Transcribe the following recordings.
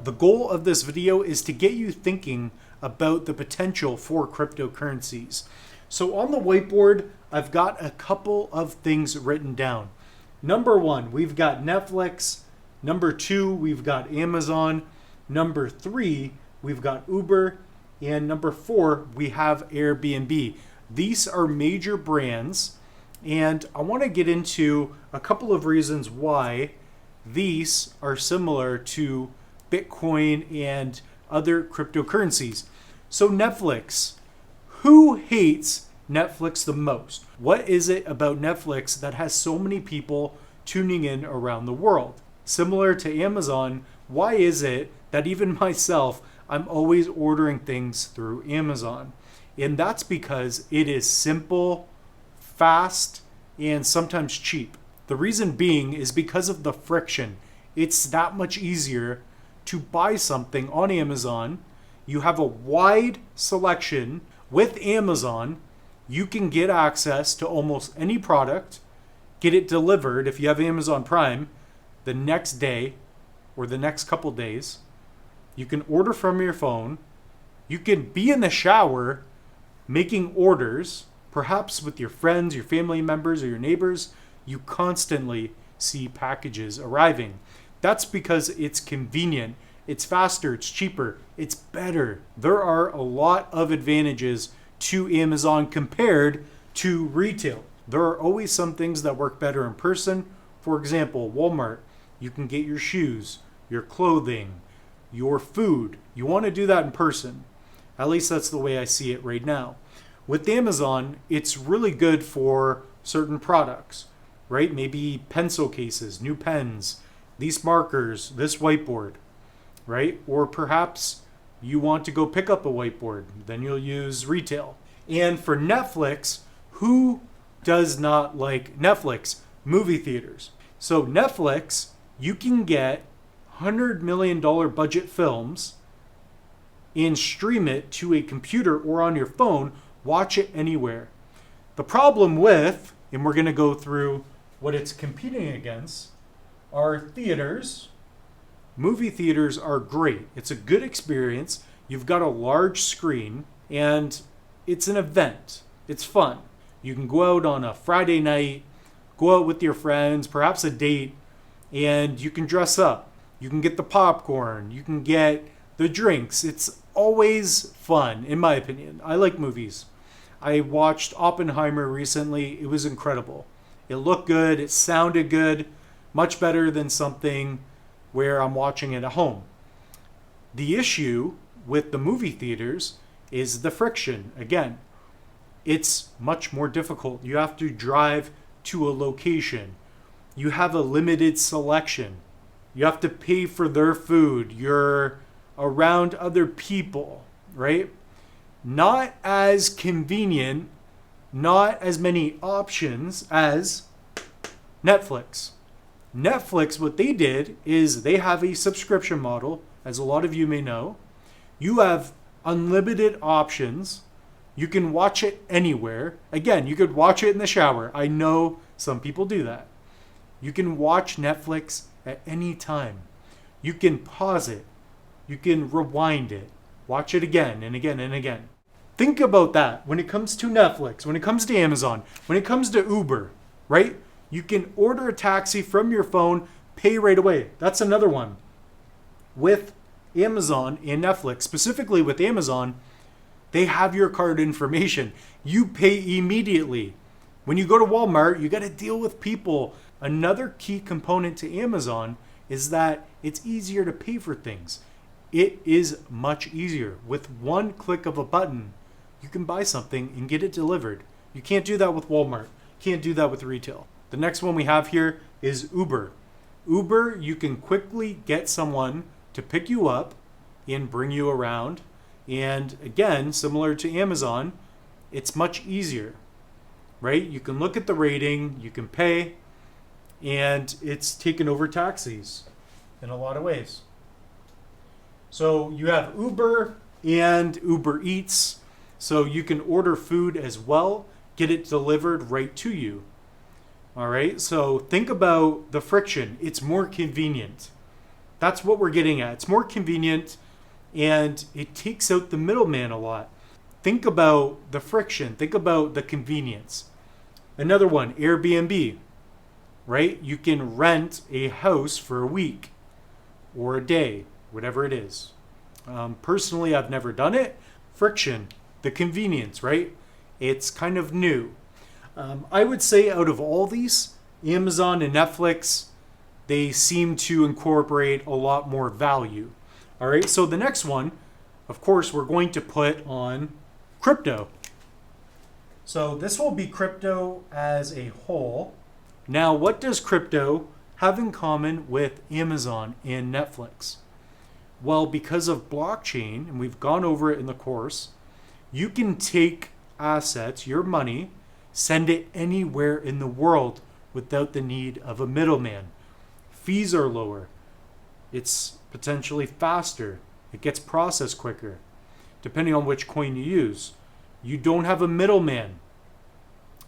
The goal of this video is to get you thinking about the potential for cryptocurrencies. So on the whiteboard, I've got a couple of things written down. Number one, we've got Netflix. Number two, we've got Amazon. Number three, we've got Uber. And number four, we have Airbnb. These are major brands, and I want to get into a couple of reasons why these are similar to Bitcoin and other cryptocurrencies. So Netflix, who hates Netflix the most? What is it about Netflix that has so many people tuning in around the world? Similar to Amazon, why is it that even myself, I'm always ordering things through Amazon? And that's because it is simple, fast, and sometimes cheap. The reason being is because of the friction. It's that much easier to buy something on Amazon. You have a wide selection. With Amazon, you can get access to almost any product, get it delivered if you have Amazon Prime the next day or the next couple days. You can order from your phone. You can be in the shower making orders, perhaps with your friends, your family members, or your neighbors. You constantly see packages arriving. That's because it's convenient, it's faster, it's cheaper, it's better. There are a lot of advantages to Amazon compared to retail. There are always some things that work better in person. For example, Walmart, you can get your shoes, your clothing, your food. You want to do that in person. At least that's the way I see it right now. With Amazon, it's really good for certain products, right? Maybe pencil cases, new pens, these markers, this whiteboard, right? Or perhaps you want to go pick up a whiteboard, then you'll use retail. And for Netflix, who does not like Netflix? Movie theaters. So Netflix, you can get $100 million budget films and stream it to a computer or on your phone, watch it anywhere. The problem with, and we're going to go through what it's competing against, are theaters. Movie theaters are great. It's a good experience. You've got a large screen and it's an event. It's fun. You can go out on a Friday night, go out with your friends, perhaps a date, and you can dress up. You can get the popcorn. You can get the drinks. It's always fun, in my opinion. I like movies. I watched Oppenheimer recently. It was incredible. It looked good. It sounded good. Much better than something where I'm watching it at home. The issue with the movie theaters is the friction. Again, it's much more difficult. You have to drive to a location. You have a limited selection. You have to pay for their food. You're around other people, right? Not as convenient, not as many options as Netflix. Netflix, what they did is they have a subscription model, as a lot of you may know. You have unlimited options. You can watch it anywhere. Again, you could watch it in the shower. I know some people do that. You can watch Netflix at any time. You can pause it. You can rewind it. Watch it again and again and again. Think about that when it comes to Netflix, when it comes to Amazon, when it comes to Uber, right? You can order a taxi from your phone, pay right away. That's another one. With Amazon and Netflix, specifically with Amazon, they have your card information. You pay immediately. When you go to Walmart, you got to deal with people. Another key component to Amazon is that it's easier to pay for things. It is much easier. With one click of a button, you can buy something and get it delivered. You can't do that with Walmart. Can't do that with retail. The next one we have here is Uber. Uber, you can quickly get someone to pick you up and bring you around. And again, similar to Amazon, it's much easier, right? You can look at the rating, you can pay, and it's taken over taxis in a lot of ways. So you have Uber and Uber Eats. So you can order food as well, get it delivered right to you. All right, so think about the friction. It's more convenient. That's what we're getting at. It's more convenient and it takes out the middleman a lot. Think about the friction. Think about the convenience. Another one, Airbnb, right? You can rent a house for a week or a day, whatever it is. Personally, I've never done it. Friction, the convenience, right? It's kind of new. I would say out of all these, Amazon and Netflix, they seem to incorporate a lot more value. All right, so the next one, of course, we're going to put on crypto. So this will be crypto as a whole. Now, what does crypto have in common with Amazon and Netflix? Well, because of blockchain, and we've gone over it in the course, you can take assets, your money, send it anywhere in the world without the need of a middleman. Fees are lower. It's potentially faster. It gets processed quicker, depending on which coin you use. You don't have a middleman.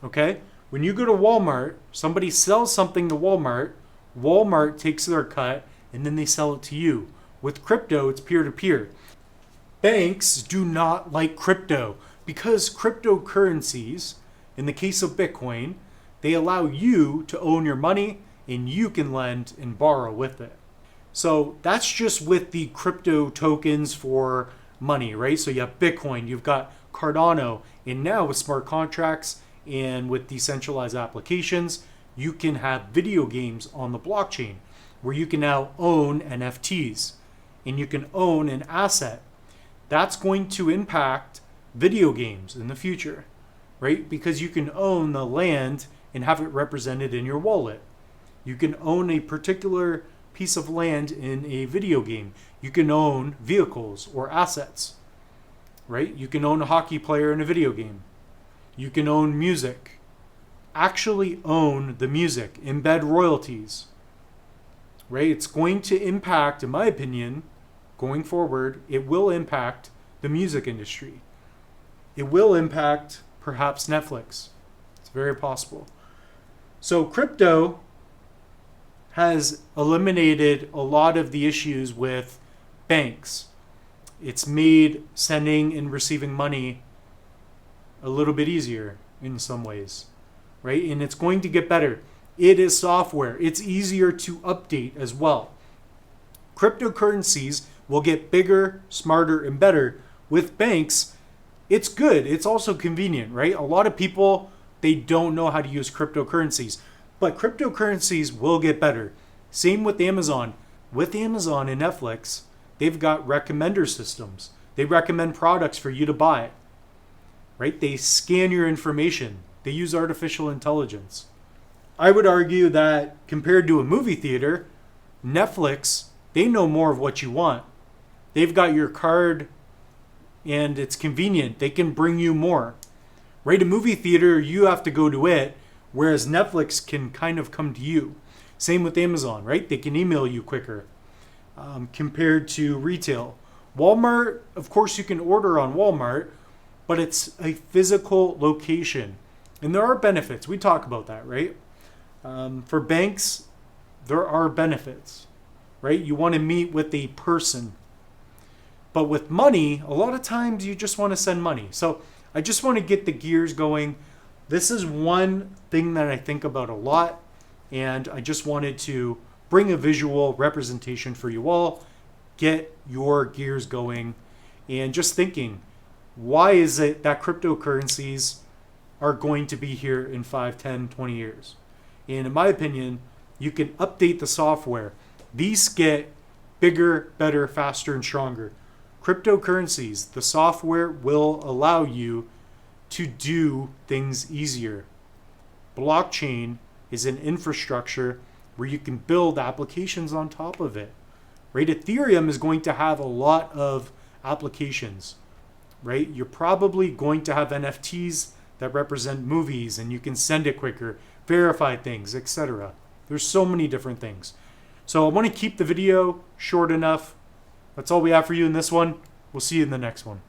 Okay? When you go to Walmart, somebody sells something to Walmart, Walmart takes their cut, and then they sell it to you. With crypto, it's peer-to-peer. Banks do not like crypto because cryptocurrencies, in the case of Bitcoin, they allow you to own your money and you can lend and borrow with it. So that's just with the crypto tokens for money, right? So you have Bitcoin, you've got Cardano, and now with smart contracts and with decentralized applications, you can have video games on the blockchain where you can now own NFTs and you can own an asset. That's going to impact video games in the future, right? Because you can own the land and have it represented in your wallet. You can own a particular piece of land in a video game. You can own vehicles or assets, right? You can own a hockey player in a video game. You can own music. Actually own the music. Embed royalties, right? It's going to impact, in my opinion, going forward, it will impact the music industry. It will impact perhaps Netflix. It's very possible. So crypto has eliminated a lot of the issues with banks. It's made sending and receiving money a little bit easier in some ways, right? And it's going to get better. It is software. It's easier to update as well. Cryptocurrencies will get bigger, smarter, and better. With banks, it's good. It's also convenient, right? A lot of people, they don't know how to use cryptocurrencies. But cryptocurrencies will get better. Same with Amazon. With Amazon and Netflix, they've got recommender systems. They recommend products for you to buy, right? They scan your information. They use artificial intelligence. I would argue that compared to a movie theater, Netflix, they know more of what you want. They've got your card and it's convenient. They can bring you more, right? A movie theater, you have to go to it. Whereas Netflix can kind of come to you. Same with Amazon, right? They can email you quicker compared to retail. Walmart, of course, you can order on Walmart, but it's a physical location. And there are benefits. We talk about that, right? For banks, there are benefits, right? You want to meet with a person. But with money, a lot of times you just want to send money. So I just want to get the gears going. This is one thing that I think about a lot, and I just wanted to bring a visual representation for you all, get your gears going, and just thinking, why is it that cryptocurrencies are going to be here in 5, 10, 20 years? And in my opinion, you can update the software. These get bigger, better, faster, and stronger. Cryptocurrencies, the software will allow you to do things easier. Blockchain is an infrastructure where you can build applications on top of it, right? Ethereum is going to have a lot of applications, right? You're probably going to have NFTs that represent movies and you can send it quicker, verify things, etc. There's so many different things. So I want to keep the video short enough. That's all we have for you in this one. We'll see you in the next one.